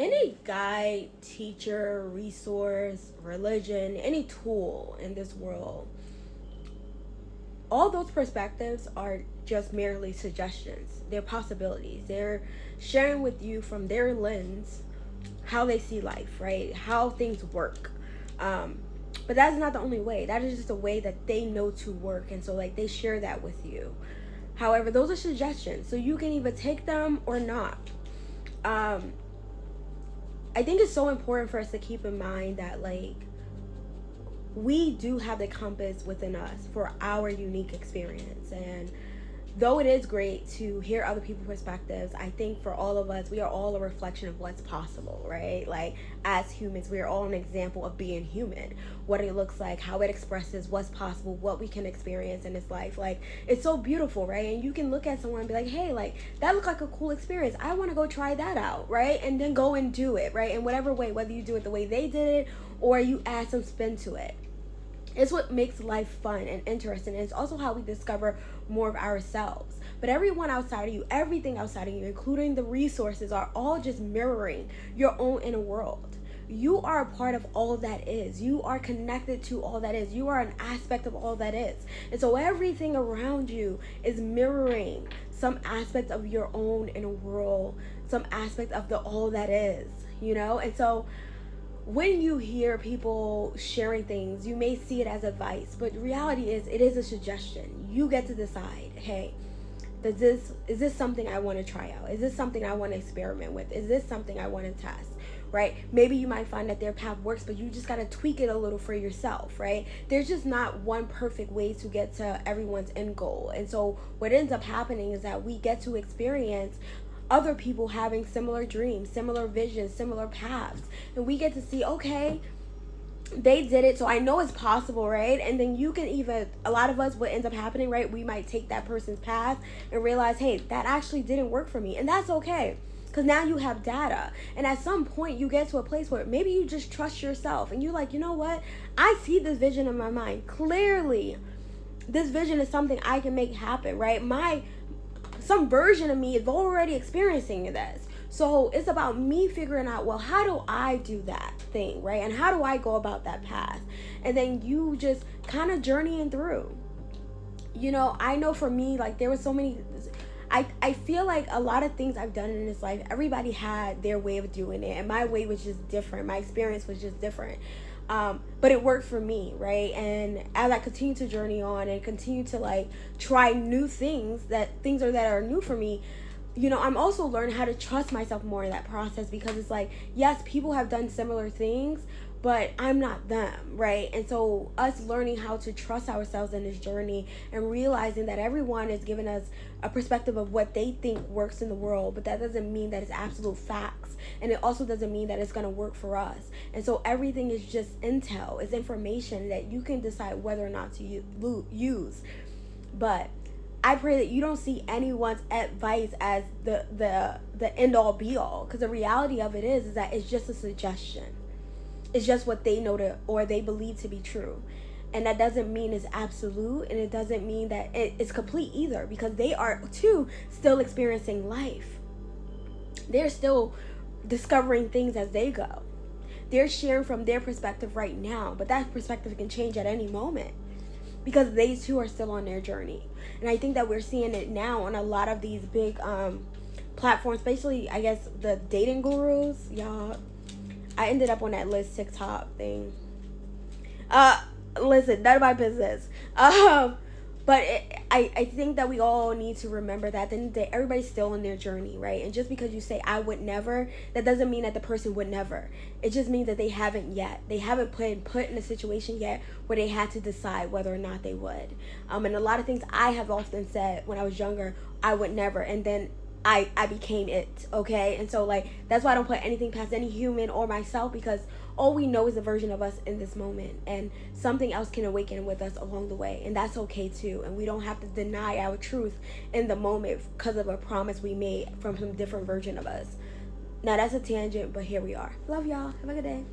Any guide, teacher, resource, religion, any tool in this world, all those perspectives are just merely suggestions. They're possibilities. They're sharing with you from their lens how they see life, right? How things work. Um, but that's not the only way. That is just a way that they know to work. And so, like, they share that with you. However, those are suggestions. So you can either take them or not. Um, I think it's so important for us to keep in mind that, like, we do have the compass within us for our unique experience. And though it is great to hear other people's perspectives, I think for all of us, we are all a reflection of what's possible, right? Like, as humans, we are all an example of being human, what it looks like, how it expresses what's possible, what we can experience in this life. Like, it's so beautiful, right? And you can look at someone and be like, hey, like, that looked like a cool experience. I want to go try that out, right? And then go and do it, right? In whatever way, whether you do it the way they did it or you add some spin to it. It's what makes life fun and interesting. And it's also how we discover more of ourselves. But everyone outside of you, everything outside of you, including the resources, are all just mirroring your own inner world. You are a part of all that is. You are connected to all that is. You are an aspect of all that is. And so everything around you is mirroring some aspect of your own inner world, some aspect of the all that is, you know? And so when you hear people sharing things, you may see it as advice, but the reality is it is a suggestion. You get to decide, hey, is this something I want to try out? Is this something I want to experiment with? Is this something I want to test? Right? Maybe you might find that their path works, but you just got to tweak it a little for yourself, right? There's just not one perfect way to get to everyone's end goal. And so what ends up happening is that we get to experience other people having similar dreams, similar visions, similar paths. And we get to see, okay, they did it, so I know it's possible, right? And then you can even, a lot of us, what ends up happening, right? We might take that person's path and realize, hey, that actually didn't work for me. And that's okay. Because now you have data. And at some point, you get to a place where maybe you just trust yourself. And you're like, you know what? I see this vision in my mind. Clearly, this vision is something I can make happen, right? Some version of me is already experiencing this. So it's about me figuring out, well, how do I do that thing, right? And how do I go about that path? And then you just kind of journeying through. You know, I know for me, like, there were so many, I feel like a lot of things I've done in this life, everybody had their way of doing it. And my way was just different. My experience was just different. But it worked for me, right? And as I continue to journey on and continue to, like, try new things that are new for me, you know, I'm also learning how to trust myself more in that process, because it's like, yes, people have done similar things, but I'm not them, right? And so us learning how to trust ourselves in this journey and realizing that everyone is giving us a perspective of what they think works in the world, but that doesn't mean that it's absolute facts. And it also doesn't mean that it's going to work for us. And so everything is just intel, it's information that you can decide whether or not to use. But I pray that you don't see anyone's advice as the end all be all, because the reality of it is that it's just a suggestion. It's just what they know or they believe to be true. And that doesn't mean it's absolute, and it doesn't mean that it's complete either, because they are too still experiencing life. They're still discovering things as they go. They're sharing from their perspective right now, but that perspective can change at any moment, because they too are still on their journey. And I think that we're seeing it now on a lot of these big platforms, especially, I guess, the dating gurus. Y'all, I ended up on that Liz TikTok thing. Listen, none of my business. But I think that we all need to remember that at the end of the day, everybody's still on their journey, right? And just because you say, I would never, that doesn't mean that the person would never. It just means that they haven't yet. They haven't been put in a situation yet where they had to decide whether or not they would. And a lot of things I have often said when I was younger, I would never. And then I became it, okay? And so, like, that's why I don't put anything past any human or myself, because all we know is a version of us in this moment, and something else can awaken with us along the way, and that's okay too. And we don't have to deny our truth in the moment because of a promise we made from some different version of us. Now, that's a tangent, but here we are. Love y'all. Have a good day.